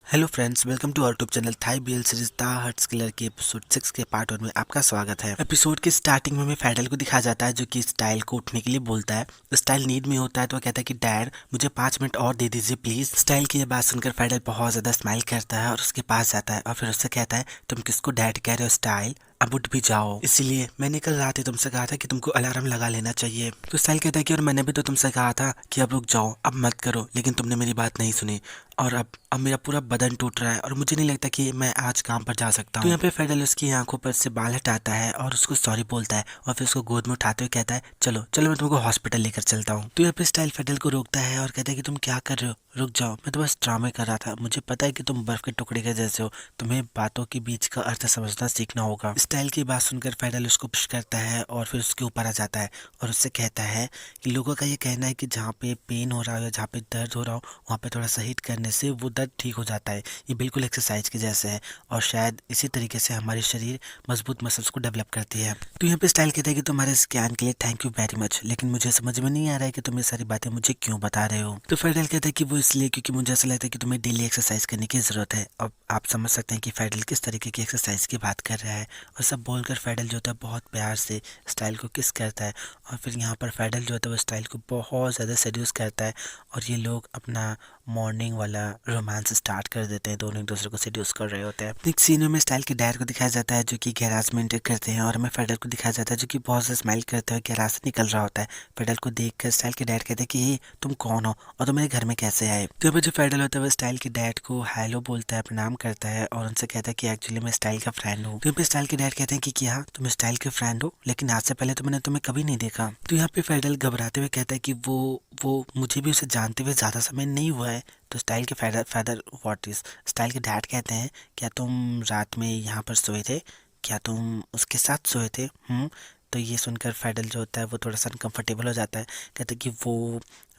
Hello friends, welcome to our YouTube channel Thai BL series the hearts killer के episode 6 के part 1 में आपका स्वागत है। एपिसोड के स्टार्टिंग में हमें फैडल को दिखाया जाता है जो कि स्टाइल को उठने के लिए बोलता है। स्टाइल नीड में होता है तो वो कहता है कि डैड मुझे 5 मिनट और दे दीजिए प्लीज। स्टाइल की ये बात सुनकर फैडल बहुत ज्यादा स्माइल करता है और उसके पास जाता है और फिर उससे कहता है तुम किसको डैड कह रहे हो स्टाइल, अब उठ भी जाओ। इसीलिए मैंने कल रात ही तुमसे कहा था कि तुमको अलार्म लगा लेना चाहिए। तो स्टाइल कहता है कि और मैंने भी तो तुमसे कहा था कि अब रुक जाओ, अब मत करो, लेकिन तुमने मेरी बात नहीं सुनी और अब मेरा पूरा बदन टूट रहा है और मुझे नहीं लगता कि मैं आज काम पर जा सकता हूँ। तो यहाँ पे फेडल उसकी आंखों पर से बाल हटाता है और उसको सॉरी बोलता है और फिर उसको गोद में उठाते हुए कहता है चलो चलो मैं तुमको हॉस्पिटल लेकर चलता हूँ। तो यहाँ पे स्टाइल फेडल को रोकता है और कहता है कि तुम क्या कर रहे हो, रुक जाओ, मैं तो बस ड्रामे कर रहा था, मुझे पता है कि तुम बर्फ के टुकड़े के जैसे हो, तुम्हें बातों के बीच का अर्थ समझना सीखना होगा। स्टाइल की बात सुनकर फेडल उसको पुश करता है और फिर उसके ऊपर आ जाता है और उससे कहता है कि लोगों का ये कहना है कि जहाँ पे पेन हो रहा हो या जहाँ पे दर्द हो रहा हो वहाँ पे थोड़ा सा हिट करने से वो दर्द ठीक हो जाता है। ये बिल्कुल एक्सरसाइज के जैसे है और शायद इसी तरीके से हमारे शरीर मजबूत मसल्स को डेवलप करती है। तो यहाँ पे स्टाइल कहता है कि तुम्हारे स्कैन के लिए थैंक यू वेरी मच, लेकिन मुझे समझ में नहीं आ रहा है कि तुम ये सारी बातें मुझे क्यों बता रहे हो। तो फेडल कहता है कि वो इसलिए क्योंकि मुझे ऐसा लगता है कि तुम्हें डेली एक्सरसाइज करने की जरूरत है। अब आप समझ सकते हैं कि फेडल किस तरीके की एक्सरसाइज की बात कर रहा है और सब बोलकर फेडल जो होता है बहुत प्यार से स्टाइल को किस करता है और फिर यहाँ पर फेडल जो होता है वो स्टाइल को बहुत ज़्यादा सेड्यूस करता है और ये लोग अपना मॉर्निंग वाला रोमांस स्टार्ट कर देते हैं। दोनों एक दूसरे को सेड्यूस कर रहे होते हैं। नेक्स्ट सीन में स्टाइल के डैड को दिखाया जाता है जो कि गैराज में एंटर करते हैं और हमें फेडल को दिखाया जाता है जो कि बहुत से स्माइल करते हुए गैराज से निकल रहा होता है। फेडल को देखकर स्टाइल के डैड कहते हैं कि ये तुम कौन हो और तुम मेरे घर में कैसे आए। तो जो फेडल होता है वो स्टाइल के डैड को हेलो बोलता है, प्रणाम करता है और उनसे कहता है कि एक्चुअली मैं स्टाइल का फ्रेंड हूँ। तो स्टाइल के डैड कहते हैं कि क्या तुम स्टाइल के फ्रेंड हो, लेकिन आज से पहले तो मैंने तुम्हें कभी नहीं देखा। तो यहाँ पे फेडल घबराते हुए कहता है कि वो मुझे भी उसे जानते हुए ज्यादा समय नहीं हुआ है। तो स्टाइल के father father what is style के डैड कहते हैं क्या तुम रात में यहाँ पर सोए थे, क्या तुम उसके साथ सोए थे। तो ये सुनकर फेडल जो होता है वो थोड़ा सा अनकंफर्टेबल हो जाता है, कहते हैं कि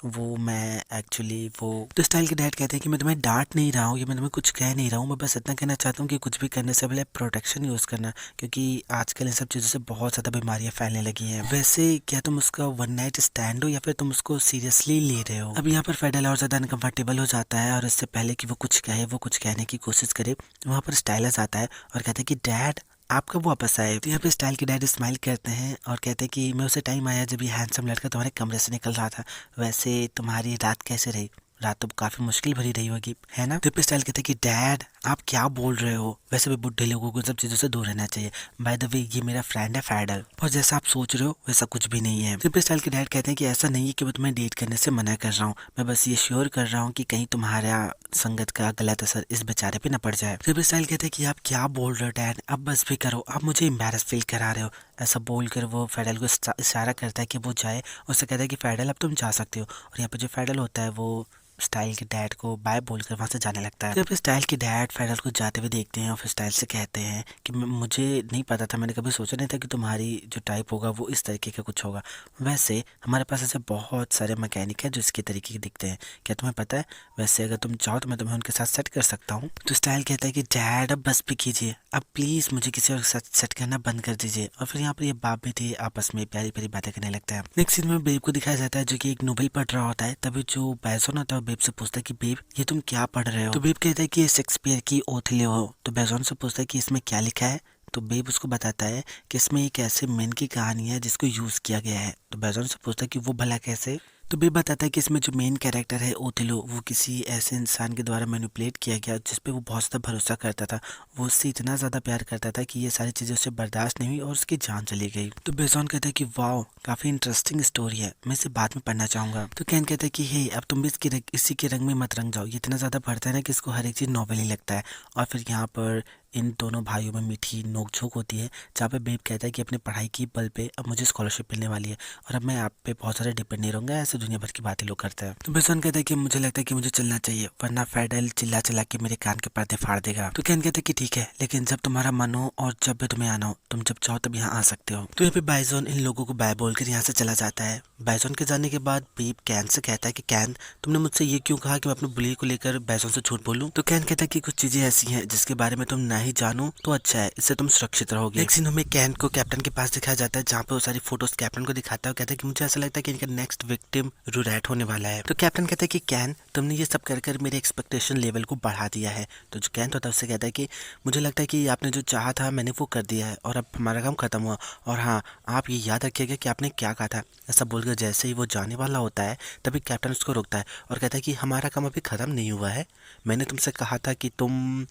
वो मैं एक्चुअली वो। तो स्टाइल के डैड कहते हैं कि मैं तुम्हें डांट नहीं रहा हूँ, ये मैं तुम्हें कुछ कह नहीं रहा हूँ, मैं बस इतना कहना चाहता हूँ कि कुछ भी करने से पहले प्रोटेक्शन यूज़ करना, क्योंकि आजकल इन सब चीज़ों से बहुत ज़्यादा बीमारियाँ फैलने लगी हैं। वैसे क्या तुम उसका वन नाइट स्टैंड हो या फिर तुम उसको सीरियसली ले रहे हो। अब यहाँ पर फेडल और ज़्यादा अनकंफर्टेबल हो जाता है और इससे पहले कि वो कुछ कहे, वो कुछ कहने की कोशिश करे, वहाँ पर स्टाइलस आता है और कहता है कि डैड आप कब वापस आए। तो यहाँ पे स्टाइल के डैड स्माइल करते हैं और कहते हैं कि मैं उसे टाइम आया जब ये हैंडसम लड़का तुम्हारे कमरे से निकल रहा था। वैसे तुम्हारी रात कैसे रही, रात तो काफी मुश्किल भरी रही होगी है ना। तो स्टाइल कहते हैं कि डैड आप क्या बोल रहे हो, वैसे भी बुढ़े लोगों को सब चीजों से दूर रहना चाहिए। बाय द वे ये मेरा फ्रेंड है फैडल और जैसा आप सोच रहे हो वैसा कुछ भी नहीं है। तो स्टाइल के डैड कहते हैं कि ऐसा नहीं है कि मैं तुम्हें डेट करने से मना कर रहा हूँ, मैं बस ये श्योर कर रहा हूँ कि कहीं तुम्हारा संगत का गलत असर इस बेचारे पे न पड़ जाए। फिर स्टाइल कहते हैं कि आप क्या बोल रहे हो डैड, अब बस भी करो, आप मुझे एम्बैरस फील करा रहे हो। ऐसा बोलकर वो फेडल को इशारा करता है कि वो जाए और उससे कहता है कि फेडल अब तुम जा सकते हो। और यहाँ पे जो फेडल होता है वो स्टाइल के डैड को बाय बोलकर वहां से जाने लगता है। तो फिर स्टाइल के डैड फेडल को जाते हुए देखते हैं और फिर स्टाइल से कहते हैं कि मुझे नहीं पता था, मैंने कभी सोचा नहीं था कि तुम्हारी जो टाइप होगा वो इस तरीके का कुछ होगा। वैसे हमारे पास ऐसे बहुत सारे मैकेनिक है जो इसके तरीके के दिखते हैं, क्या तुम्हें पता है। वैसे अगर तुम चाहो तो मैं तुम्हें उनके साथ सेट कर सकता हूँ। तो स्टाइल कहता है कि डैड अब बस भी कीजिए, अब प्लीज मुझे किसी और के साथ सेट करना बंद कर दीजिए। और फिर यहाँ पर ये बाप भी थे आपस में प्यारी प्यारी बातें करने लगता है। नेक्स्ट सीन में बेब को दिखाया जाता है जो कि एक नोवेल पढ़ रहा होता है। तभी जो बैजोन होता है बेब से पूछता है कि बेब ये तुम क्या पढ़ रहे हो। तो बेब कहता है कि ये शेक्सपियर की ओथेलो हो। तो बैजोन से पूछता है कि इसमें क्या लिखा है। तो बेब उसको बताता है कि इसमें एक ऐसे मैन की कहानी है जिसको यूज किया गया है। तो बैजोन से पूछता है कि वो भला कैसे। तो बेब बताता है कि इसमें जो मेन कैरेक्टर है ओथेलो वो किसी ऐसे इंसान के द्वारा मैनिपुलेट किया गया जिसपे वो बहुत ज़्यादा भरोसा करता था, वो उससे इतना ज़्यादा प्यार करता था कि ये सारी चीज़ें उससे बर्दाश्त नहीं हुई और उसकी जान चली गई। तो बेजॉन कहता है कि वाओ काफ़ी इंटरेस्टिंग स्टोरी है, मैं इसे बाद में पढ़ना चाहूँगा। तो कैन कहता है कि हे अब तुम भी इसी के रंग में मत रंग जाओ, ये इतना ज़्यादा पढ़ता है ना कि इसको हर एक चीज़ नॉवल ही लगता है। और फिर यहाँ पर इन दोनों भाइयों में मीठी नोकझोंक होती है जहाँ पे बेब कहता है कि अपनी पढ़ाई की बल पे अब मुझे स्कॉलरशिप मिलने वाली है और अब मैं आप पे बहुत सारे डिपेंड नहीं रहूंगा, ऐसे दुनिया भर की बातें लोग करते हैं। तो बेसन कहता है कि मुझे लगता है कि मुझे चलना चाहिए वरना फेडल चिल्ला चिल्ला के मेरे कान के पर्दे फाड़ देगा। तो कैन कहता है कि ठीक है, लेकिन जब तुम्हारा मन हो और जब भी तुम्हें आना हो तुम जब चाहो तब यहाँ आ सकते हो। तो यहाँ पे बाइजोन इन लोगों को बाय बोलकर यहाँ से चला जाता है। बाइजोन के जाने के बाद बेब कैन से कहता है कि कैन तुमने मुझसे ये क्यों कहा कि मैं अपने बुली को लेकर बाइजोन से झूठ बोलूं। तो कैन कहता है कि कुछ चीजें ऐसी हैं जिसके बारे में तुम ना ही जानूं तो अच्छा है, इससे तुम सुरक्षित रहोगे। नेक्स्ट सीन हमें कैन को कैप्टन के पास दिखाया जाता है, जहाँ पे वो सारी फोटोज कैप्टन को दिखाता है और कहता है कि मुझे ऐसा लगता है कि इनका नेक्स्ट विक्टिम रूरैट होने वाला है। तो कैप्टन कहता है कि कैन, तुमने ये सब कर कर मेरे एक्सपेक्टेशन लेवल को बढ़ा दिया है। तो जो कैन होता है उससे कहता है कि मुझे लगता है कि आपने जो चाहा था मैंने वो कर दिया है और अब हमारा काम खत्म हुआ, और हाँ आप ये याद रखिएगा कि आपने क्या कहा था। ऐसा बोलकर जैसे ही वो जाने वाला होता है तभी कैप्टन उसको रोकता है और कहता है कि हमारा काम अभी ख़त्म नहीं हुआ है। मैंने तुमसे कहा था कि तुम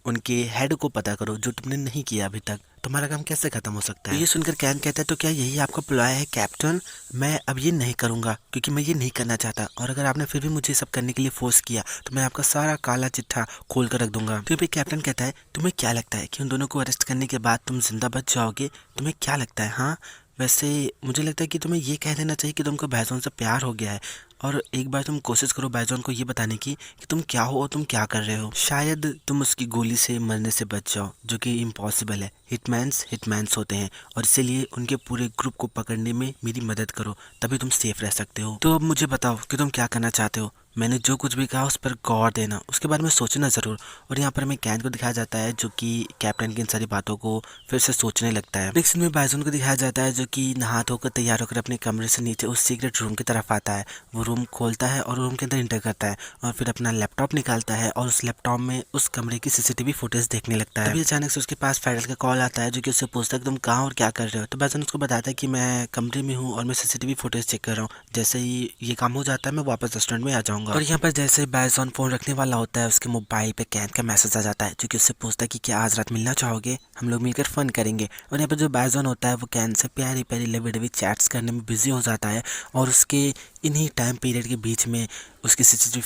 उनके हेड को पता करो, जो तुमने नहीं किया अभी तक। तुम्हारा काम कैसे खत्म हो सकता है? तो ये सुनकर कैन कहता है तो क्या यही आपका प्लॉय है कैप्टन? मैं अब ये नहीं करूँगा क्योंकि मैं ये नहीं करना चाहता, और अगर आपने फिर भी मुझे सब करने के लिए फोर्स किया तो मैं आपका सारा काला चिट्ठा खोल कर रख दूंगा। तो फिर कैप्टन कहता है तुम्हें क्या लगता है कि उन दोनों को अरेस्ट करने के बाद तुम जिंदा बच जाओगे? तुम्हें क्या लगता है? हाँ वैसे मुझे लगता है कि तुम्हें ये कह देना चाहिए कि तुमको बैजोन से प्यार हो गया है, और एक बार तुम कोशिश करो बैजोन को ये बताने की कि तुम क्या हो और तुम क्या कर रहे हो। शायद तुम उसकी गोली से मरने से बच जाओ, जो कि इम्पॉसिबल है। हिटमैन्स होते हैं और इसीलिए उनके पूरे ग्रुप को पकड़ने में मेरी मदद करो, तभी तुम सेफ रह सकते हो। तो अब मुझे बताओ कि तुम क्या करना चाहते हो। मैंने जो कुछ भी कहा उस पर गौर देना, उसके बारे में सोचना ज़रूर। और यहाँ पर हमें कैन को दिखाया जाता है जो कि कैप्टन की इन सारी बातों को फिर से सोचने लगता है। नेक्स्ट में बैजोन को दिखाया जाता है जो कि नहा धोकर तैयार होकर अपने कमरे से नीचे उस सीक्रेट रूम की तरफ आता है। वो रूम खोलता है और रूम के अंदर इंटर करता है और फिर अपना लैपटॉप निकालता है और उस लैपटॉप में उस कमरे की सीसीटीवी फुटेज देखने लगता है। तभी अचानक से उसके पास फेडरल का कॉल आता है जो कि उससे पूछता है कि तुम कहाँ और क्या कर रहे हो। तो बैजोन उसको बताता है कि मैं कमरे में हूँ और मैं सीसीटीवी फुटेज चेक कर रहा हूँ, जैसे ही ये काम हो जाता है मैं वापस रेस्टोरेंट में आ जाऊंगा। और यहाँ पर जैसे बैजोन फोन रखने वाला होता है उसके मोबाइल पे कैन का मैसेज आ जाता है जो कि उससे पूछता है कि क्या आज रात मिलना चाहोगे, हम लोग मिलकर फन करेंगे। और यहाँ पर जो बैजोन होता है वो कैन से प्यारी प्यारी लवी डवी चैट्स करने में बिजी हो जाता है, और उसके इन्हीं टाइम पीरियड के बीच में उसकी सीसीटीवी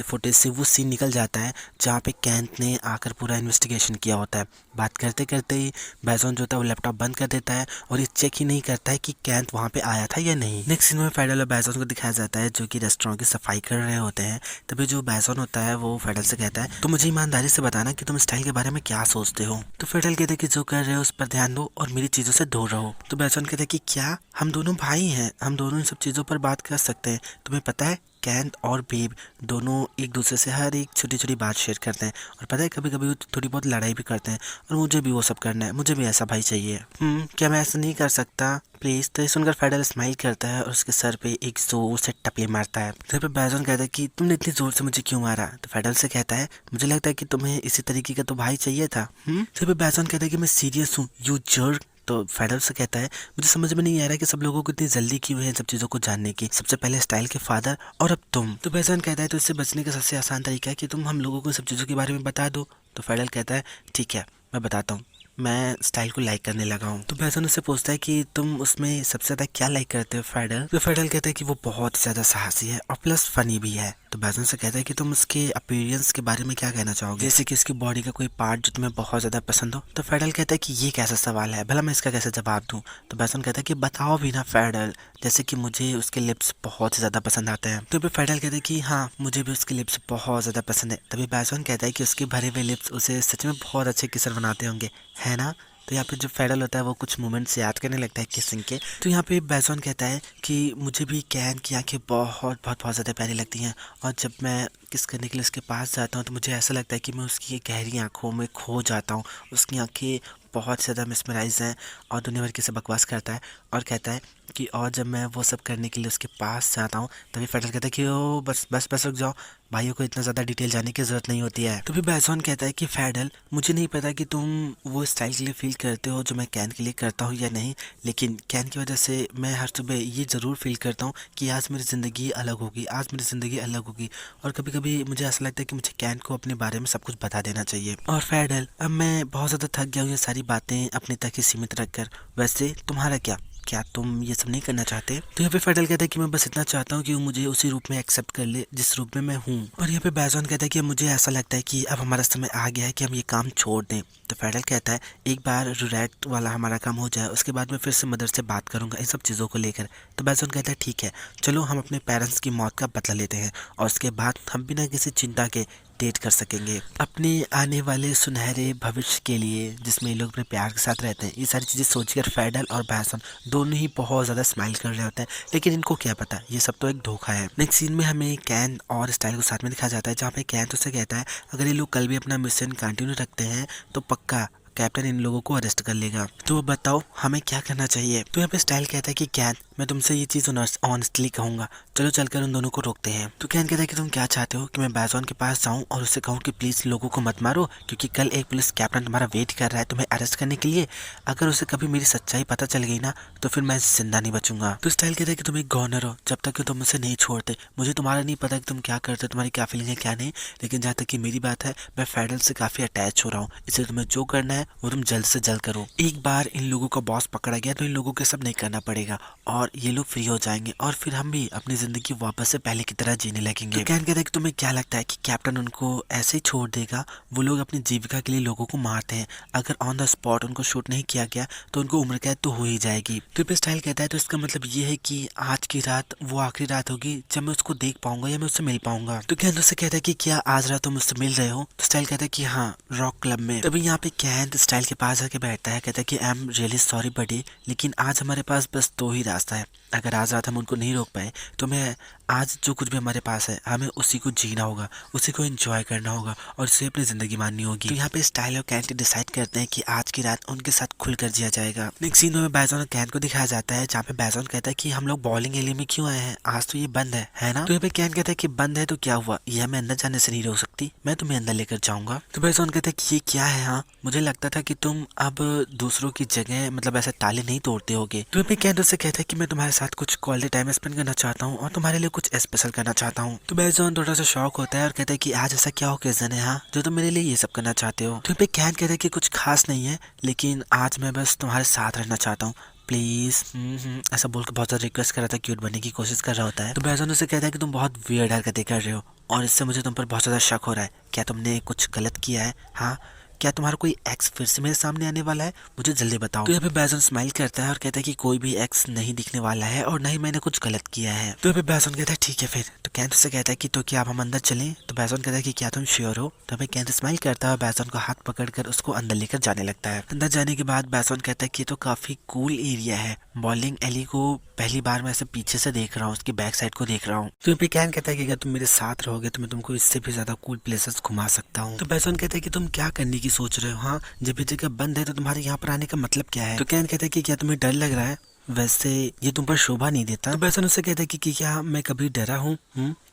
फुटेज से वो सीन निकल जाता है जहाँ पे कैंथ ने आकर पूरा इन्वेस्टिगेशन किया होता है। बात करते करते ही बैजोन जो होता है वो लैपटॉप बंद कर देता है और ये चेक ही नहीं करता है कि कैंथ वहाँ पे आया था या नहीं। नेक्स्ट सीन में फेडरल और बैजोन को दिखाया जाता है जो कि रेस्टोरेंट की सफाई कर रहे होते हैं। तभी जो बैजोन होता है वो फेडरल से कहता है तो मुझे ईमानदारी से बताना कि तुम स्टाइल के बारे में क्या सोचते हो। तो फेडरल कहते हैं कि जो कर रहे हो उस पर ध्यान दो और मेरी चीज़ों से दूर रहो। तो बैजोन कहते हैं कि क्या हम दोनों भाई हैं, हम दोनों इन सब चीज़ों पर बात कर सकते हैं। तुम्हें पता है कैंथ और बेब दोनों एक दूसरे से हर एक छोटी छोटी बात शेयर करते हैं, और पता है कभी कभी वो थोड़ी बहुत लड़ाई भी करते हैं, और मुझे भी वो सब करना है, मुझे भी ऐसा भाई चाहिए। क्या मैं ऐसा नहीं कर सकता प्लीज़? तो ये सुनकर फेडरल स्माइल करता है और उसके सर पे एक जोर से टपली मारता है। तो फिर बैजोन कहता है कि तुमने इतनी जोर से मुझे क्यों मारा? तो फेडरल से कहता है मुझे लगता है कि तुम्हें इसी तरीके का तो भाई चाहिए था। तो फिर बैजोन कहता है कि मैं सीरियस हूँ यू जर्क। तो फेडरल से कहता है मुझे समझ में नहीं आ रहा कि सब लोगों को इतनी जल्दी क्यों है इन सब चीज़ों को जानने की, सबसे पहले स्टाइल के फादर और अब तुम। तो बैजोन कहता है तो इससे बचने का सबसे आसान तरीका है कि तुम हम लोगों को इन सब चीज़ों के बारे में बता दो। तो फेडरल कहता है ठीक है मैं बताता हूँ, मैं स्टाइल को लाइक करने लगा हूँ। तो बैजोन उससे पूछता है कि तुम उसमें सबसे ज़्यादा क्या लाइक करते हो फेडरल? तो फेडरल कहता है कि वो बहुत ज़्यादा साहसी है और प्लस फनी भी है। तो बैजोन से कहता है कि तुम उसके अपीयरेंस के बारे में क्या कहना चाहोगे, जैसे कि उसकी बॉडी का कोई पार्ट जो तुम्हें बहुत ज़्यादा पसंद हो। तो फेडरल कहता है कि ये कैसा सवाल है, भला मैं इसका कैसे जवाब दूँ? तो बैजोन कहता है कि बताओ भी ना फेडरल, जैसे कि मुझे उसके लिप्स बहुत ज़्यादा पसंद आते हैं। तो फिर फेडरल कहता है कि हाँ मुझे भी उसके लिप्स बहुत ज़्यादा पसंद है। तभी बैजोन कहता है कि उसके भरे हुए लिप्स उसे सच में बहुत अच्छे किसर बनाते होंगे, है ना? तो यहाँ पे जो फेडरल होता है वो कुछ मोमेंट्स याद करने लगता है किसिंग के। तो यहाँ पे बैजोन कहता है कि मुझे भी कैन की आंखें बहुत ज़्यादा प्यारी लगती हैं, और जब मैं किस करने के लिए उसके पास जाता हूँ तो मुझे ऐसा लगता है कि मैं उसकी गहरी आंखों में खो जाता हूँ। उसकी आंखें बहुत ज़्यादा मिसमराइज हैं और दुनिया भर की से बकवास करता है, और कहता है कि और जब मैं वो सब करने के लिए उसके पास जाता हूँ तभी फेडरल कहता है कि ओ बस रुक जाओ, भाइयों को इतना ज़्यादा डिटेल जाने की ज़रूरत नहीं होती है। तो भी बैजोन कहता है कि फेडरल मुझे नहीं पता कि तुम वो स्टाइल के लिए फील करते हो जो मैं कैन के लिए करता हूँ या नहीं, लेकिन कैन की वजह से मैं हर सुबह ये ज़रूर फील करता हूँ कि आज मेरी ज़िंदगी अलग होगी, आज मेरी ज़िंदगी अलग होगी। और कभी कभी मुझे ऐसा लगता है कि मुझे कैन को अपने बारे में सब कुछ बता देना चाहिए। और फेडरल अब मैं बहुत ज़्यादा थक गया हूँ ये सारी बातें अपने तक ही सीमित रखकर, वैसे तुम्हारा क्या तुम ये सब नहीं करना चाहते? तो यहाँ पे फेडरल कहता है कि मैं बस इतना चाहता हूँ कि वो मुझे उसी रूप में एक्सेप्ट कर ले जिस रूप में मैं हूँ। और यहाँ पे बैजोन कहता है कि मुझे ऐसा लगता है कि अब हमारा समय आ गया है कि हम ये काम छोड़ दें। तो फेडरल कहता है एक बार रूरैट वाला हमारा काम हो जाए उसके बाद मैं फिर से मदर से बात करूंगा इन सब चीज़ों को लेकर। तो बैजोन कहता है ठीक है चलो हम अपने पेरेंट्स की मौत का बदला लेते हैं और उसके बाद हम बिना किसी चिंता के डेट कर सकेंगे अपने आने वाले सुनहरे भविष्य के लिए, जिसमें ये लोग अपने प्यार के साथ रहते हैं। ये सारी चीज़ें सोचकर फेडल और बैसन दोनों ही बहुत ज़्यादा स्माइल कर रहे होते हैं, लेकिन इनको क्या पता ये सब तो एक धोखा है। नेक्स्ट सीन में हमें कैन और स्टाइल को साथ में दिखाया जाता है, जहाँ पे कैन तो से कहता है अगर ये लोग कल भी अपना मिशन कंटिन्यू रखते हैं तो पक्का कैप्टन इन लोगों को अरेस्ट कर लेगा। तो बताओ हमें क्या करना चाहिए। तो यहाँ पे स्टाइल कहता है कि कैन मैं तुमसे ये चीज़ ऑनेस्टली कहूँगा, चलो चलकर उन दोनों को रोकते हैं। तो कैन कहता है कि तुम क्या चाहते हो कि मैं बैजॉन के पास जाऊँ और उससे कहूँ कि प्लीज़ लोगों को मत मारो, क्योंकि कल एक पुलिस कैप्टन तुम्हारा वेट कर रहा है तुम्हें अरेस्ट करने के लिए। अगर उसे कभी मेरी सच्चाई पता चल गई ना तो फिर मैं जिंदा नहीं बचूंगा। तो स्टाइल कहता है कि तुम एक गवर्नर हो, जब तक कि तुम मुझे नहीं छोड़ते मुझे तुम्हारा नहीं पता कि तुम क्या करते हो, तुम्हारी क्या फीलिंग है क्या नहीं, लेकिन जहाँ तक कि मेरी बात है मैं फेडरल से काफ़ी अटैच हो रहा हूँ, इसलिए तुम्हें जो करना है वो तुम जल्द से जल्द करो। एक बार इन लोगों का बॉस पकड़ा गया तो इन लोगों के सब नहीं करना पड़ेगा और ये लोग फ्री हो जाएंगे और फिर हम भी अपनी जिंदगी वापस से पहले की तरह जीने लगेंगे। तो कैन कहता है कि तुम्हें क्या लगता है कि कैप्टन उनको ऐसे ही छोड़ देगा? वो लोग अपनी जीविका के लिए लोगों को मारते हैं, अगर ऑन द स्पॉट उनको शूट नहीं किया गया तो उनको उम्र कैद तो हो ही जाएगी। तो स्टाइल कहता है तो इसका मतलब ये है कि आज की रात वो आखिरी रात होगी जब मैं उसको देख पाऊंगा या मैं उससे मिल पाऊंगा। तो कैन उससे कहता है कि क्या आज रात तुम उससे मिल रहे हो? तो स्टाइल कहता है कि हाँ, रॉक क्लब में। तभी यहाँ पे कैन स्टाइल के पास आके बैठता है, कहता है कि आई एम रियली सॉरी बडी, लेकिन आज हमारे पास बस दो ही रास्ता है। अगर आज रात हम उनको नहीं रोक पाए तो मैं आज जो कुछ भी हमारे पास है हमें उसी को जीना होगा, उसी को एंजॉय करना होगा और उसे अपनी जिंदगी माननी होगी। तो यहाँ पे स्टाइल और कैन डिसाइड करते हैं कि आज की रात उनके साथ खुलकर जिया जाएगा। नेक्स्ट सीन में बैजॉन और कैन को दिखाया जाता है, जहाँ पे बैजॉन कहता है कि हम लोग बॉलिंग एरिया में क्यों आए हैं, आज तो ये बंद है ना? तो यहाँ पे कैन कहता है कि बंद है तो क्या हुआ, ये हमें अंदर जाने से नहीं रोक सकती, मैं तुम्हें अंदर लेकर जाऊंगा। तो बैजॉन कहता है कि ये क्या है, हाँ मुझे लगता था कि तुम अब दूसरों की जगह मतलब ऐसे ताले नहीं तोड़ते होगे। तो यहाँ पे कैन उससे कहता है कि मैं तुम्हारे साथ कुछ क्वालिटी टाइम स्पेंड करना चाहता हूँ और तुम्हारे लिए कुछ स्पेशल करना चाहता हूँ। तो बैजॉन थोड़ा सा शॉक होता है और कहता है कि आज ऐसा क्या ओकेजन है हाँ जो तुम मेरे लिए ये सब करना चाहते हो। तो पे कैन कहता है कि कुछ खास नहीं है, लेकिन आज मैं बस तुम्हारे साथ रहना चाहता हूँ प्लीज। ऐसा बोल के बहुत ज़्यादा रिक्वेस्ट कर रहा था, क्यूट बनने की कोशिश कर रहा होता है। तो बैजॉन उसे कहता है कि तुम बहुत वियर्ड हरकतें कर रहे हो और इससे मुझे तुम पर बहुत ज़्यादा शक हो रहा है, क्या तुमने कुछ गलत किया है? हाँ, क्या तुम्हारा कोई एक्स फिर से मेरे सामने आने वाला है, मुझे जल्दी बताओ। तो यहाँ पे बैजॉन स्माइल करता है और कहता है कि कोई भी एक्स नहीं दिखने वाला है और नहीं मैंने कुछ गलत किया है। तो यहाँ पे बैजॉन कहता है ठीक है फिर। तो कैंथ से कहता है कि तो क्या आप हम अंदर चलें? तो बैजॉन कहता है कि क्या तुम श्योर हो? तो यहाँ कैंथ स्माइल करता है और बैजॉन का हाथ पकड़कर उसको अंदर लेकर जाने लगता है। अंदर जाने के बाद बैजॉन कहता है कि तो काफी कूल एरिया है, बॉलिंग एली को पहली बार मैं ऐसे पीछे से देख रहा हूँ, उसकी बैक साइड को देख रहा हूँ। तो यहाँ पे कैन कहता है कि अगर तुम मेरे साथ रहोगे तो मैं तुमको इससे भी ज्यादा कूल प्लेसेस घुमा सकता हूँ। तो बैजॉन कहता है कि तुम क्या करने की सोच रहे हो, हाँ जब ये जगह बंद है तो तुम्हारे यहाँ पर आने का मतलब क्या है? तो कैन कहता है कि क्या तुम्हें डर लग रहा है, वैसे ये तुम पर शोभा नहीं देता। तो बैजॉन उससे कहता है कि क्या मैं कभी डरा हूँ?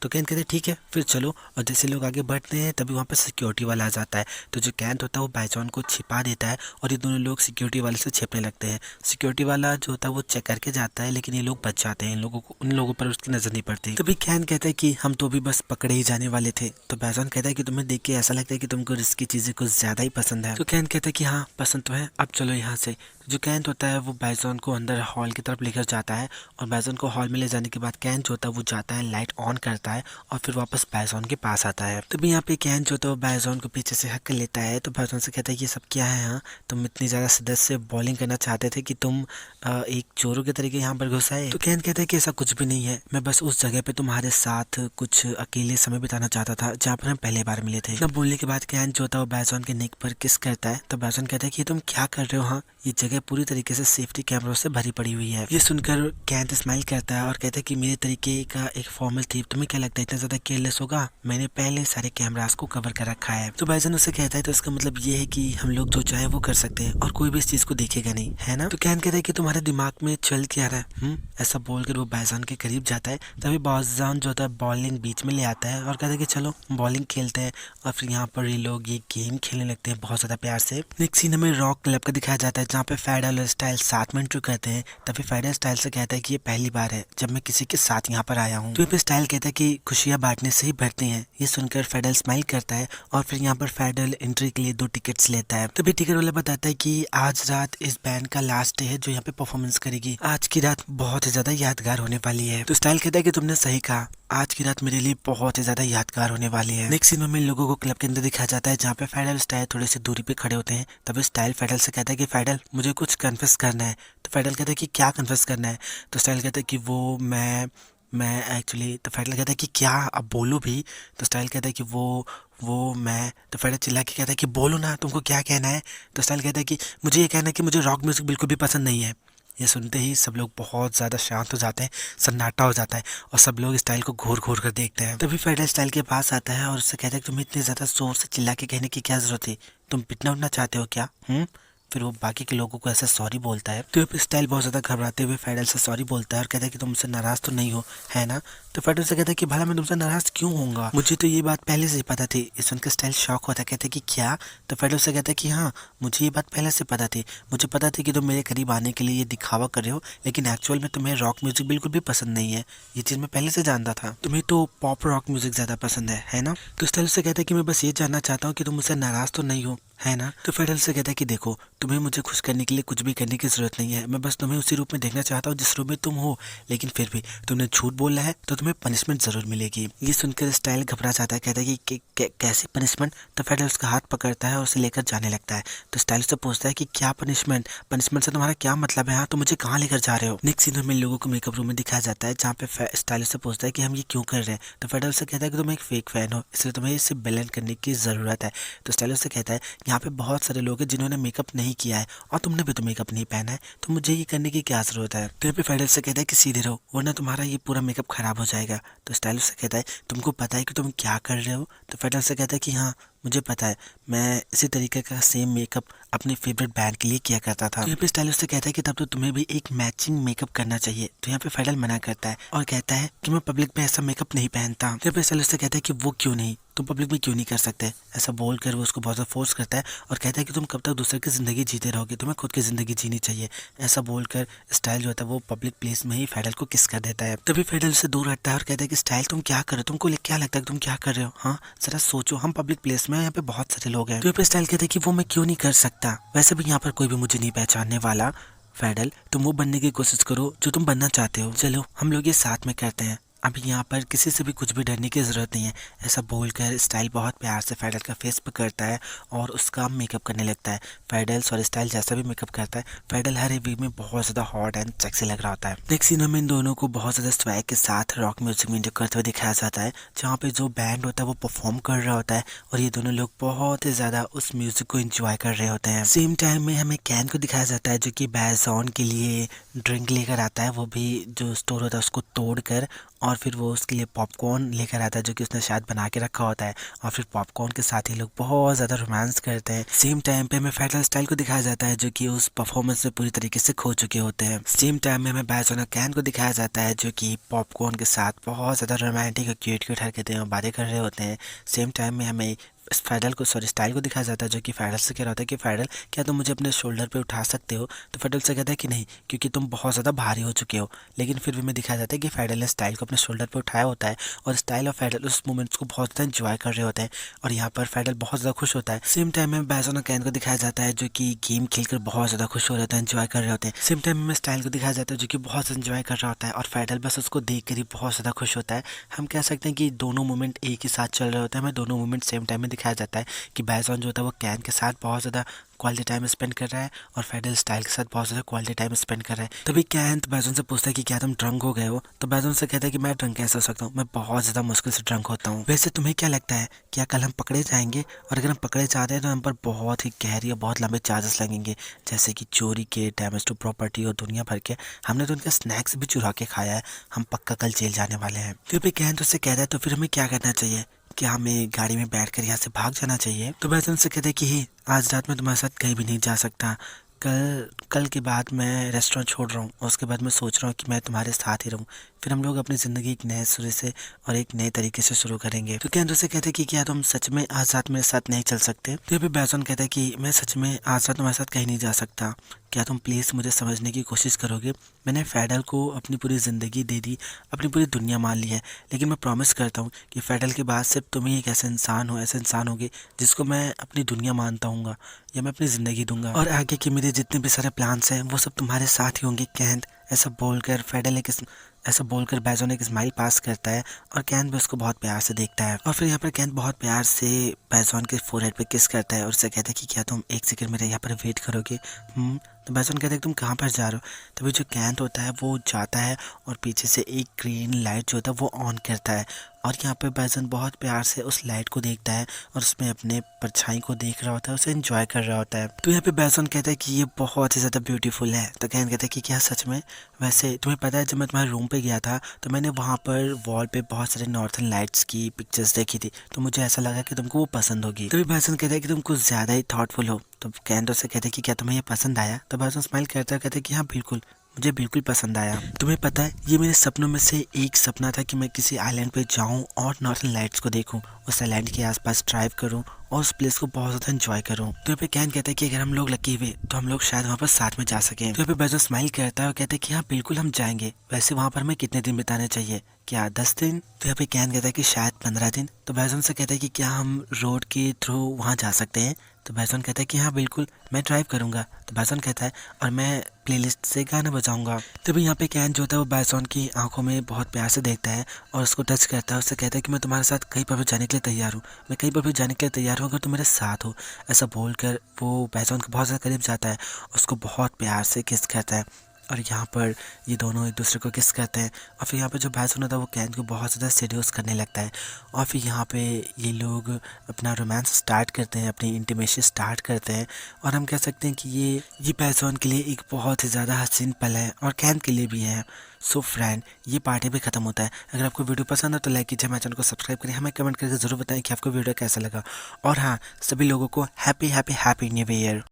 तो कैन कहते हैं ठीक है फिर चलो। और जैसे लोग आगे बढ़ते हैं तभी वहाँ पर सिक्योरिटी वाला आ जाता है। तो जो कैंथ होता है वो बैजॉन को छिपा देता है और ये दोनों लोग सिक्योरिटी वाले से छिपने लगते हैं। सिक्योरिटी वाला जो होता है वो चेक करके जाता है, लेकिन ये लोग बच जाते हैं, उन लोगों पर उसकी नजर नहीं पड़ती। तभी कैन कहता है कि हम तो भी बस पकड़े ही जाने वाले थे। तो बैजॉन कहता है कि तुम्हें देख के ऐसा लगता है कि तुमको रिस्की चीजें कुछ ज्यादा ही पसंद है। तो कैन कहता है कि हाँ पसंद तो है, अब चलो यहाँ से। जो कैंथ होता है वो बैजॉन को अंदर हॉल की तरफ लेकर जाता है और बैजॉन को हॉल में ले जाने के बाद कैंथ जो होता है वो जाता है, लाइट ऑन करता है और फिर वापस बैजॉन के पास आता है। तभी यहाँ पे कैंथ जो होता है वो बैजॉन को पीछे से हक कर लेता है। तो बैजॉन से कहता है ये सब क्या है, हाँ तुम इतनी ज़्यादा शिद्दत से बॉलिंग करना चाहते थे कि तुम एक चोरों के तरीके यहाँ पर घुस आए? तो कैंथ कहता है कि ऐसा कुछ भी नहीं है, मैं बस उस जगह पे तुम्हारे साथ कुछ अकेले समय बिताना चाहता था जहाँ पर हम पहले बार मिले थे। तब बोलने के बाद कैंथ जो होता है वो बैजॉन के नेक पर किस करता है। तो बैजॉन कहता है कि तुम क्या कर रहे हो, हाँ ये जगह पूरी तरीके से सेफ्टी कैमरों से भरी पड़ी हुई है। ये सुनकर कैंथ स्माइल करता है और कहता है कि मेरे तरीके का एक फॉर्मल थी, तुम्हें क्या लगता है इतना ज्यादा केयरलेस होगा? मैंने पहले सारे कैमरास को कवर कर रखा है। तो बैजॉन उससे कहता है तो इसका मतलब ये है कि हम लोग जो चाहे वो कर सकते हैं और कोई भी इस चीज को देखेगा नहीं, है ना? तो कैंथ कहता है कि तुम्हारे दिमाग में चल क्या रहा है? ऐसा बोलकर वो बैजॉन के करीब जाता है। तभी बैजॉन जो होता है बॉलिंग बीच में ले आता है और कहता है कि चलो बॉलिंग खेलते हैं। और फिर यहाँ पर ये लोग ये गेम खेलने लगते हैं बहुत ज्यादा प्यार से। नेक्स्ट सीन हमें रॉक क्लब का दिखाया जाता है जहाँ पे फेडरल और स्टाइल साथ में एंट्री करते हैं। तभी फेडरल स्टाइल से कहता है कि ये पहली बार है जब मैं किसी के साथ यहाँ पर आया हूँ। तो फिर स्टाइल कहता है कि खुशियाँ बांटने से ही बढ़ती हैं। ये सुनकर फेडरल स्माइल करता है और फिर यहाँ पर फेडरल एंट्री के लिए 2 टिकट्स लेता है। तभी टिकट वाला बताता है कि आज रात इस बैंड का लास्ट डे है जो यहाँ पे परफॉर्मेंस करेगी, आज की रात बहुत ही ज्यादा यादगार होने वाली है। तो स्टाइल कहता है कि तुमने सही कहा, आज की रात मेरे लिए बहुत ही ज्यादा यादगार होने वाली है। नेक्स्ट सीन में लोगों को क्लब के अंदर दिखाया जाता है जहाँ पे फेडरल स्टाइल थोड़ी सी दूरी पे खड़े होते हैं। तभी स्टाइल फेडरल से कहता है कि फेडरल मुझे कुछ कन्फेस करना है। तो फेडरल कहता है कि क्या कन्फेस करना है? तो स्टाइल कहता है कि वो मैं मैं एक्चुअली, तो फेडरल कहता है कि क्या अब बोलो भी। तो स्टाइल कहता है कि वो मैं, तो फेडरल चिल्ला के कहता है कि बोलो ना, तुमको क्या कहना है। तो स्टाइल कहता है कि मुझे ये कहना है कि मुझे रॉक म्यूज़िक बिल्कुल भी पसंद नहीं है। ये सुनते ही सब लोग बहुत ज़्यादा शांत हो जाते हैं, सन्नाटा हो जाता है और सब लोग स्टाइल को घूर घूर कर देखते हैं। तभी फेडरल स्टाइल के पास आता है और उससे कहता है कि तुम्हें इतनी ज़्यादा जोर से चिल्ला के कहने की क्या ज़रूरत है, तुम पिटना उठना चाहते हो क्या? फिर वो बाकी के लोगों को ऐसा सॉरी बोलता है। तो फिर स्टाइल बहुत ज़्यादा घबराते हुए फेडरल से सॉरी बोलता है और कहता है कि तुम मुझसे नाराज़ तो नहीं हो, है ना? तो फेडरल से कहता है कि भला मैं तुमसे नाराज़ क्यों होऊंगा, मुझे तो ये बात पहले से ही पता थी। इस सुनकर स्टाइल शॉक होता है, कहता है कि क्या? तो फेडरल से कहता है कि हाँ, मुझे ये बात पहले से पता थी। मुझे पता थी कि तुम मेरे करीब आने के लिए ये दिखावा कर रहे हो, लेकिन एक्चुअल में तुम्हें रॉक म्यूज़िक बिल्कुल भी पसंद नहीं है। ये चीज़ मैं पहले से जानता था। तुम्हें तो पॉप रॉक म्यूज़िक ज़्यादा पसंद है ना? तो स्टाइल से कहता है कि मैं बस ये जानना चाहता हूँ कि तुम मुझसे नाराज़ तो नहीं हो, है ना? तो फेडरल से कहता है कि देखो, तुम्हें मुझे खुश करने के लिए कुछ भी करने की ज़रूरत नहीं है। मैं बस तुम्हें उसी रूप में देखना चाहता हूँ जिस रूप में तुम हो, लेकिन फिर भी तुमने झूठ बोला है तो तुम्हें पनिशमेंट ज़रूर मिलेगी। ये सुनकर स्टाइल घबरा जाता है, कहता है कि कैसी पनिशमेंट? तो फेडरल उसका हाथ पकड़ता है और उसे लेकर जाने लगता है। तो स्टाइल उससे पूछता है कि क्या पनिशमेंट? पनिशमेंट से तुम्हारा क्या मतलब है? हाँ, तो मुझे कहाँ लेकर जा रहे हो? नेक्स्ट सीन में लोगों को मेकअप रूम में दिखाया जाता है, जहाँ पे स्टाइल से पूछता है कि हम ये क्यों कर रहे हैं। तो फेडरल से कहता है कि तुम एक फेक फैन हो, इसलिए तुम्हें इसे ब्लेंड करने की ज़रूरत है। तो स्टाइल से कहता है यहाँ पे बहुत सारे लोग हैं जिन्होंने मेकअप नहीं किया है और तुमने भी तो मेकअप नहीं पहना है, तो मुझे ये करने की क्या ज़रूरत है? तो यहाँ पे फेडरल से कहता है कि सीधे रहो, वरना तुम्हारा ये पूरा मेकअप खराब हो जाएगा। तो स्टाइल से कहता है तुमको पता है कि तुम क्या कर रहे हो? तो फेडरल से कहता है कि हाँ, मुझे पता है, मैं इसी तरीके का सेम मेकअप अपने फेवरेट बैंड के लिए किया करता था। तो यहाँ पे स्टाइल से कहता है कि तब तो तुम्हें भी एक मैचिंग मेकअप करना चाहिए। तो यहाँ पे फेडरल मना करता है और कहता है कि मैं पब्लिक में ऐसा मेकअप नहीं पहनता। तो यहाँ पे स्टाइल से कहता है कि वो क्यों नहीं, तुम पब्लिक में क्यों नहीं कर सकते? ऐसा बोलकर वो उसको बहुत ज़्यादा फोर्स करता है और कहता है कि तुम कब तक दूसरे की ज़िंदगी जीते रहोगे, तुम्हें खुद की ज़िंदगी जीनी चाहिए। ऐसा बोलकर स्टाइल जो होता है वो पब्लिक प्लेस में ही फेडरल को किस कर देता है। तभी फेडरल से दूर हटता है और कहता है कि स्टाइल तुम क्या कर रहे हो, तुमको क्या लगता है तुम क्या कर रहे हो? हाँ, जरा सोचो, हम पब्लिक प्लेस में, यहाँ पे बहुत सारे लोग हैं। तो यहाँ पे स्टाइल कहता है कि वो मैं क्यों नहीं कर सकता, वैसे भी यहाँ पर कोई भी मुझे नहीं पहचानने वाला। फेडरल, तुम वो बनने की कोशिश करो जो तुम बनना चाहते हो, चलो हम लोग ये साथ में करते हैं। अभी यहाँ पर किसी से भी कुछ भी डरने की ज़रूरत नहीं है। ऐसा बोलकर स्टाइल बहुत प्यार से फेडरल का फेस पकड़ता है और उसका मेकअप करने लगता है। फेडरल और स्टाइल जैसा भी मेकअप करता है, फेडरल हर एक वे में बहुत ज़्यादा हॉट एंड सेक्सी लग रहा होता है। नेक्स्ट सीन में इन दोनों को बहुत ज़्यादा स्वैग के साथ रॉक म्यूजिक में करते हुए दिखाया जाता है, जहाँ पे जो बैंड होता है वो परफॉर्म कर रहा होता है और ये दोनों लोग बहुत ही ज़्यादा उस म्यूजिक को एंजॉय कर रहे होते हैं। सेम टाइम में हमें कैन को दिखाया जाता है जो कि बैजॉन के लिए ड्रिंक लेकर आता है, वो भी जो स्टोर होता है उसको तोड़कर, और फिर वो उसके लिए पॉपकॉर्न लेकर आता है जो कि उसने शायद बना के रखा होता है, और फिर पॉपकॉर्न के साथ ही लोग बहुत ज़्यादा रोमांस करते हैं। सेम टाइम पे हमें फेडरल स्टाइल को दिखाया जाता है जो कि उस परफॉर्मेंस में पूरी तरीके से खो चुके होते हैं। सेम टाइम में हमें बैजोना कैन को दिखाया जाता है जो कि पॉपकॉर्न के साथ बहुत ज़्यादा रोमांटिक और क्यूट क्यूट हरकतें और बातें कर रहे होते हैं। सेम टाइम में हमें स्टाइल को दिखाया जाता है जो कि फेडरल से कह रहा होता है कि फेडरल, क्या तुम मुझे अपने शोल्डर पे उठा सकते हो? तो फेडरल से कहता है कि नहीं, क्योंकि तुम बहुत ज़्यादा भारी हो चुके हो। लेकिन फिर भी हमें दिखाया जाता है कि फेडरल ने स्टाइल को अपने शोल्डर पे उठाया होता है और स्टाइल और फेडरल उस मोमेंट्स को बहुत ज़्यादा इंजॉय कर रहे होते हैं और यहाँ पर फेडरल बहुत ज़्यादा खुश होता है। सेम टाइम में बैजोन और कैन को दिखाया जाता है जो कि गेम खेलकर बहुत ज़्यादा खुश हो रहे होते हैं, इंजॉय कर रहे होते हैं। सेम टाइम में स्टाइल को दिखाया जाता है जो कि बहुत ज़्यादा इंजॉय कर रहा होता है और फेडरल बस उसको देख कर ही बहुत ज़्यादा खुश होता है। हम कह सकते हैं कि दोनों मोमेंट एक ही साथ चल रहे होते हैं, हमें दोनों मोमेंट सेम टाइम में दिखाया जाता है कि बैजॉन जो होता है वो कैन के साथ बहुत ज़्यादा क्वालिटी टाइम स्पेंड कर रहा है और फेडरल स्टाइल के साथ बहुत ज़्यादा क्वालिटी टाइम स्पेंड कर रहा है। तभी कैन तो बैजोन से पूछता है कि क्या तुम ड्रंक हो गए हो? तो बैजोन से कहता है कि मैं ड्रंक कैसे हो सकता हूँ, मैं बहुत ज़्यादा मुश्किल से ड्रंक होता हूँ। वैसे तुम्हें क्या लगता है, क्या कल हम पकड़े जाएंगे? और अगर हम पकड़े जाते हैं तो हम पर बहुत ही गहरी और बहुत लंबे चार्जेस लगेंगे, जैसे कि चोरी के, डैमेज टू प्रॉपर्टी और दुनिया भर के। हमने तो उनका स्नैक्स भी चुरा के खाया है, हम पक्का कल जेल जाने वाले हैं। तो फिर कैन तो उससे कहता है तो फिर हमें क्या करना चाहिए, क्या हमें गाड़ी में बैठकर यहाँ से भाग जाना चाहिए? तो बैजोन से कहते हैं कि आज रात में तुम्हारे साथ कहीं भी नहीं जा सकता, कल के बाद मैं रेस्टोरेंट छोड़ रहा हूँ और उसके बाद मैं सोच रहा हूँ कि मैं तुम्हारे साथ ही रहूँ। फिर हम लोग अपनी ज़िंदगी एक नए सिरे से और एक नए तरीके से शुरू करेंगे। तो कैन से कहते हैं कि क्या तुम सच में आज रात मेरे साथ नहीं चल सकते? तो फिर बैजोन कहता है कि मैं सच में आज रात तुम्हारे साथ कहीं नहीं जा सकता, क्या तुम प्लीज़ मुझे समझने की कोशिश करोगे? मैंने फेडरल को अपनी पूरी ज़िंदगी दे दी, अपनी पूरी दुनिया मान ली है, लेकिन मैं प्रॉमिस करता हूँ कि फेडरल के बाद सिर्फ तुम ही एक ऐसा इंसान होगे जिसको मैं अपनी दुनिया मानता हूँ या मैं अपनी ज़िंदगी दूंगा, और आगे के मेरे जितने भी सारे प्लान्स हैं वो सब तुम्हारे साथ ही होंगे कैन। ऐसा बोलकर बैजन एक स्माइल पास करता है और कैन भी उसको बहुत प्यार से देखता है। और फिर यहाँ पर कैन बहुत प्यार से बैजन के फोरहेड पे किस करता है और उससे कहता है कि क्या तुम एक सेकंड मेरे यहाँ पर वेट करोगे। तो बैजन कहता है तुम कहाँ पर जा रहे हो। तभी जो कैंट होता है वो जाता है और पीछे से एक ग्रीन लाइट जो होता है वो ऑन करता है और यहाँ पे बैजन बहुत प्यार से उस लाइट को देखता है और उसमें अपने परछाई को देख रहा होता है, उसे एंजॉय कर रहा होता है। तो यहाँ पे बैजन कहता है कि ये बहुत ही ज़्यादा ब्यूटीफुल है। तो कैन कहता है कि क्या सच में। वैसे तुम्हें पता है जब मैं तुम्हारे रूम पे गया था तो मैंने वहाँ पर वॉल पे बहुत सारे नॉर्थन लाइट्स की पिक्चर्स देखी थी, तो मुझे ऐसा लगा कि तुमको वो पसंद होगी। तभी बैजन कहता है कि तुम कुछ ज़्यादा ही थॉटफुल हो। तो कैन से कहते हैं कि क्या तुम्हें ये पसंद आया। तो बैजन स्माइल करता है, कहते हैं कि हाँ बिल्कुल, मुझे बिल्कुल पसंद आया। तुम्हें पता है ये मेरे सपनों में से एक सपना था कि मैं किसी आइलैंड पे जाऊं और नॉर्थन लाइट्स को देखूं, उस आइलैंड के आसपास ड्राइव करूं और उस प्लेस को बहुत ज़्यादा एंजॉय करूं। तो यहाँ पे कैन कहता है कि अगर हम लोग लकी हुए तो हम लोग शायद वहाँ पर साथ में जा सकें। तो यहाँ पे बैजन स्माइल करता है और कहता है कि हाँ बिल्कुल हम जाएंगे। वैसे वहाँ पर हमें कितने दिन बिताने चाहिए, क्या 10 दिन। तो यहाँ पे कैन कहता है कि शायद 15 दिन। तो बैजन से कहता है कि क्या हम रोड के थ्रू वहाँ जा सकते हैं। तो बैजन कहता है कि हाँ बिल्कुल, मैं ड्राइव करूँगा। तो बैजन कहता है और मैं प्लेलिस्ट से गाना बजाऊंगा। तभी यहाँ पे कैन जो होता है वो बैजन की आंखों में बहुत प्यार से देखता है और उसको टच करता है। उससे कहता है कि मैं तुम्हारे साथ कहीं पर भी जाने के लिए तैयार हूँ, मैं कहीं पर भी जाने के लिए तैयार हूँ अगर तुम मेरे साथ हो। ऐसा बोलकर वो बैजन के बहुत ज़्यादा करीब जाता है, उसको बहुत प्यार से किस करता है और यहाँ पर ये दोनों एक दूसरे को किस करते हैं। और फिर यहाँ पे जो बैजन होता है वो कैन को बहुत ज़्यादा सीरियस करने लगता है और फिर यहाँ पे ये लोग अपना रोमांस स्टार्ट करते हैं, अपनी इंटीमेसी स्टार्ट करते हैं। और हम कह सकते हैं कि ये बैजन के लिए एक बहुत ही ज़्यादा हसीन पल है और कैन के लिए भी है। सो फ्रेंड, ये पार्टी भी खत्म होता है। अगर आपको वीडियो पसंद है तो लाइक कीजिए, हमारे चैनल को सब्सक्राइब करिए, हमें कमेंट करके ज़रूर बताएं कि आपको वीडियो कैसा लगा। और हाँ, सभी लोगों को हैप्पी न्यू ईयर।